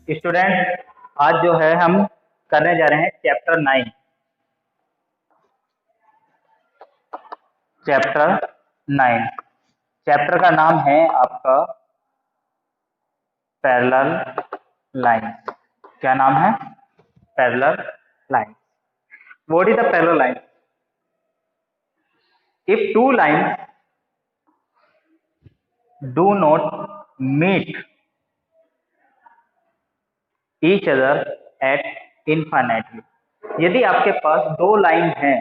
Student, आज जो है हम करने जा रहे हैं चैप्टर 9। चैप्टर 9 चैप्टर का नाम है आपका पैरेलल लाइंस। क्या नाम है? Parallel lines. What is the parallel line? If two lines do not meet each other at infinitely, यदि आपके पास दो लाइन हैं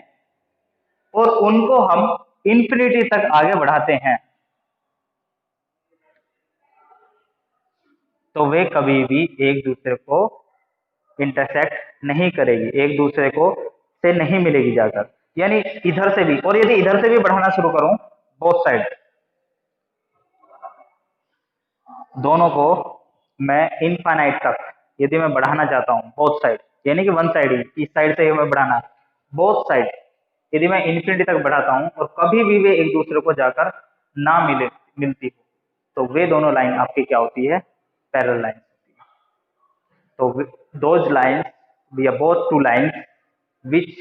और उनको हम इंफिनिटी तक आगे बढ़ाते हैं तो वे कभी भी एक दूसरे को इंटरसेक्ट नहीं करेगी, एक दूसरे को से नहीं मिलेगी जाकर। यानी इधर से भी, और यदि इधर से भी बढ़ाना शुरू करूं, बोथ साइड, दोनों को मैं इनफाइनाइट तक यदि मैं बढ़ाना चाहता हूं, बोथ साइड, यानी कि वन साइड ही, इस साइड से मैं बढ़ाना, बोथ साइड यदि मैं इन्फिनिटी तक बढ़ाता हूं और कभी भी वे एक दूसरे को जाकर ना मिलती हो, तो वे दोनों लाइन आपकी क्या होती है? पैरेलल लाइन होती है। तो those lines, we are both two lines which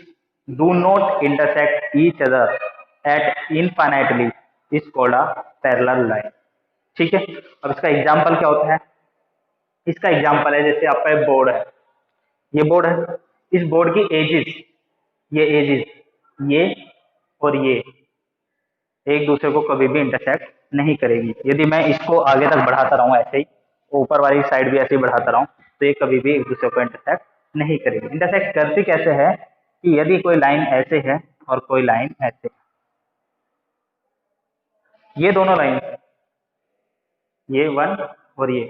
do not intersect each other at infinitely is called a parallel line। ठीक है, अब इसका एग्जाम्पल क्या होता है? इसका एग्जाम्पल है, जैसे आपका एक बोर्ड है, ये बोर्ड है, इस बोर्ड की एजिस, ये एजिस, ये और ये एक दूसरे को कभी भी इंटरसेक्ट नहीं करेगी। यदि मैं इसको आगे तक बढ़ाता रहूं, ऐसे ही ऊपर वाली साइड भी ऐसे ही बढ़ाता रहूं, तो ये कभी भी एक दूसरे को इंटरसेक्ट नहीं करेगी। इंटरसेक्ट करती कैसे है कि यदि कोई लाइन ऐसे है और कोई लाइन ऐसे है, ये दोनों लाइन, ये वन और ये,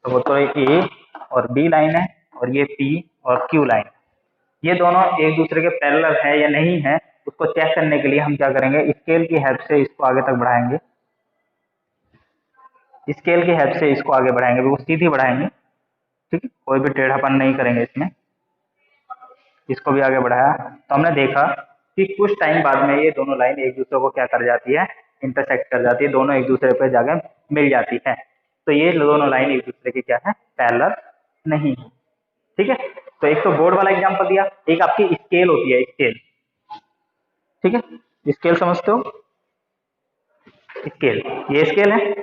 तो ए और बी लाइन है और ये पी और क्यू लाइन, ये दोनों एक दूसरे के पैरेलल है या नहीं है, उसको चेक करने के लिए हम क्या करेंगे? स्केल की हेल्प से इसको आगे तक बढ़ाएंगे, स्केल की हेल्प से इसको आगे बढ़ाएंगे, वो सीधी बढ़ाएंगे। ठीक है, कोई भी टेढ़ापन नहीं करेंगे इसमें। इसको भी आगे बढ़ाया तो हमने देखा कि कुछ टाइम बाद में ये दोनों लाइन एक दूसरे को क्या कर जाती है? इंटरसेक्ट कर जाती है, दोनों एक दूसरे पे जाके मिल जाती है। तो ये दोनों लाइन एक दूसरे की क्या है? पैरेलल नहीं है। ठीक है, तो एक तो बोर्ड वाला एग्जांपल दिया, एक आपकी स्केल होती है, स्केल। ठीक है, स्केल समझते हो? स्केल, ये स्केल है,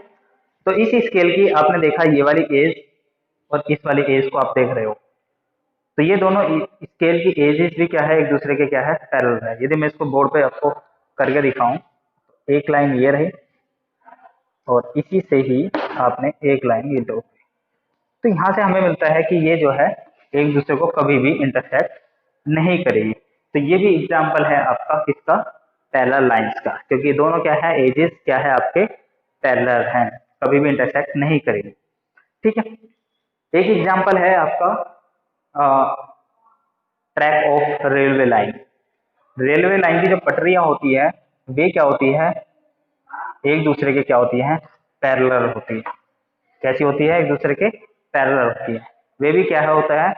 तो इस स्केल की आपने देखा ये वाली एज और इस वाली एज को आप देख रहे हो, तो ये दोनों स्केल की एजेस भी क्या है? एक दूसरे के क्या है? पैरेलल है। यदि मैं इसको बोर्ड पे आपको करके दिखाऊं, एक लाइन ये रही और इसी से ही आपने एक लाइन ये दो, तो यहाँ से हमें मिलता है कि ये जो है एक दूसरे को कभी भी इंटरसेक्ट नहीं करेगी। तो ये भी एग्जाम्पल है आपका किसका? पैरेलल लाइंस का, क्योंकि दोनों क्या है? एजेस क्या है आपके? पैरेलल हैं, कभी भी इंटरसेक्ट नहीं करेगी। ठीक है, एक एग्जाम्पल है आपका track of railway line. Railway line की जो पटरियां होती है वे क्या होती है? एक दूसरे के क्या होती हैं? पैरेलल होती है। कैसी होती है? एक दूसरे के पैरेलल होती है। वे भी क्या है होता है?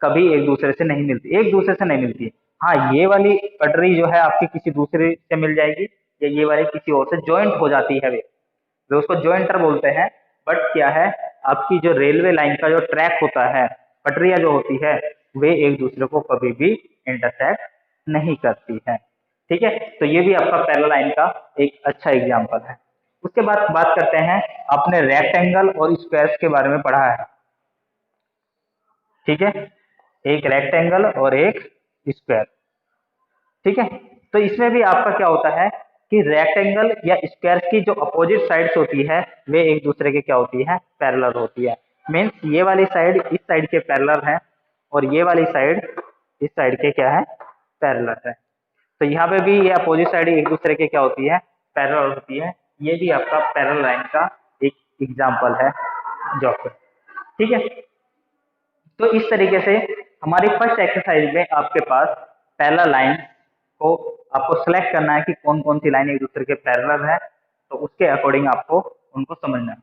कभी एक दूसरे से नहीं मिलती, एक दूसरे से नहीं मिलती। हाँ, ये वाली पटरी जो है आपकी किसी दूसरे से मिल जाएगी, या ये वाली किसी और से ज्वाइंट हो जाती है, वे उसको ज्वाइंटर बोलते हैं। बट क्या है, आपकी जो रेलवे लाइन का जो ट्रैक होता है, पटरियां जो होती है, वे एक दूसरे को कभी भी इंटरसेक्ट नहीं करती है। ठीक है, तो ये भी आपका पैरेलल लाइन का एक अच्छा एग्जांपल है। उसके बाद बात करते हैं, आपने रेक्टेंगल और स्क्वायर्स के बारे में पढ़ा है। ठीक है, एक रेक्टेंगल और एक स्क्वायर। ठीक है, तो इसमें भी आपका क्या होता है कि रेक्टेंगल या स्क्वायर की जो अपोजिट साइड्स होती है वे एक दूसरे के क्या होती है? पैरेलल होती है। मीन्स ये वाली साइड इस साइड के पैरेलल है और ये वाली साइड इस साइड के क्या है? पैरेलल है। तो यहाँ पे भी ये अपोजिट साइड एक दूसरे के क्या होती है? पैरेलल होती है। ये भी आपका पैरेलल लाइन का एक एग्जाम्पल है जॉब पे। ठीक है, तो इस तरीके से हमारी फर्स्ट एक्सरसाइज में आपके पास पैरेलल लाइन को आपको सेलेक्ट करना है कि कौन कौन सी लाइन एक दूसरे के पैरेलल है, तो उसके अकॉर्डिंग आपको उनको समझना है।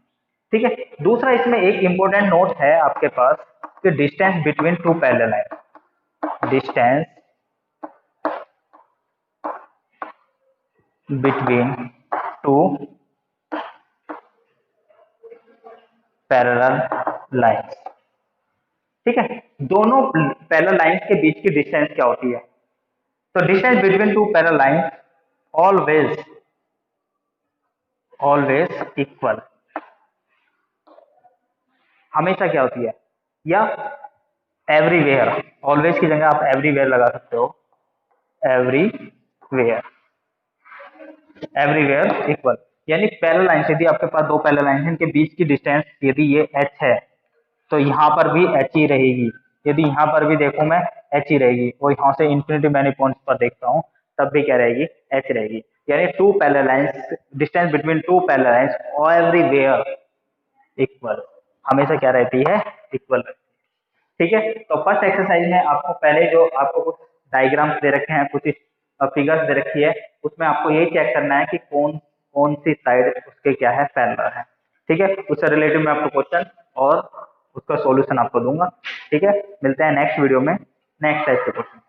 ठीक है, दूसरा इसमें एक इंपॉर्टेंट नोट है आपके पास कि distance between two parallel line, distance between two parallel lines. ठीक है, दोनों पैरेलल लाइंस के बीच की डिस्टेंस क्या होती है? तो distance between two parallel lines always always equal, हमेशा क्या होती है, या एवरीवेयर, ऑलवेज की जगह आप एवरीवेयर लगा सकते हो, एवरीवेयर, एवरीवेयर इक्वल, यानी पैरेलल लाइन, यदि आपके पास दो पैरेलल लाइन है, इनके बीच की डिस्टेंस यदि ये h है तो यहाँ पर भी h ही रहेगी, यदि यहाँ पर भी देखो मैं h ही रहेगी, और यहाँ से इंफिनिटी मैनी पॉइंट्स पर देखता हूँ तब भी क्या रहेगी, h रहेगी, यानी two parallel lines, distance between two parallel lines everywhere equal, हमेशा क्या रहती है, इक्वल रहती है। ठीक है, तो फर्स्ट एक्सरसाइज में आपको पहले जो आपको कुछ डायग्राम्स दे रखे हैं, कुछ फिगर्स दे रखी है, उसमें आपको ये चेक करना है कि कौन कौन सी साइड उसके क्या है, पैरेलल है। ठीक है, उससे रिलेटेड मैं आपको क्वेश्चन और उसका सॉल्यूशन आपको दूंगा। ठीक है, मिलते हैं नेक्स्ट वीडियो में नेक्स्ट टाइप के क्वेश्चन।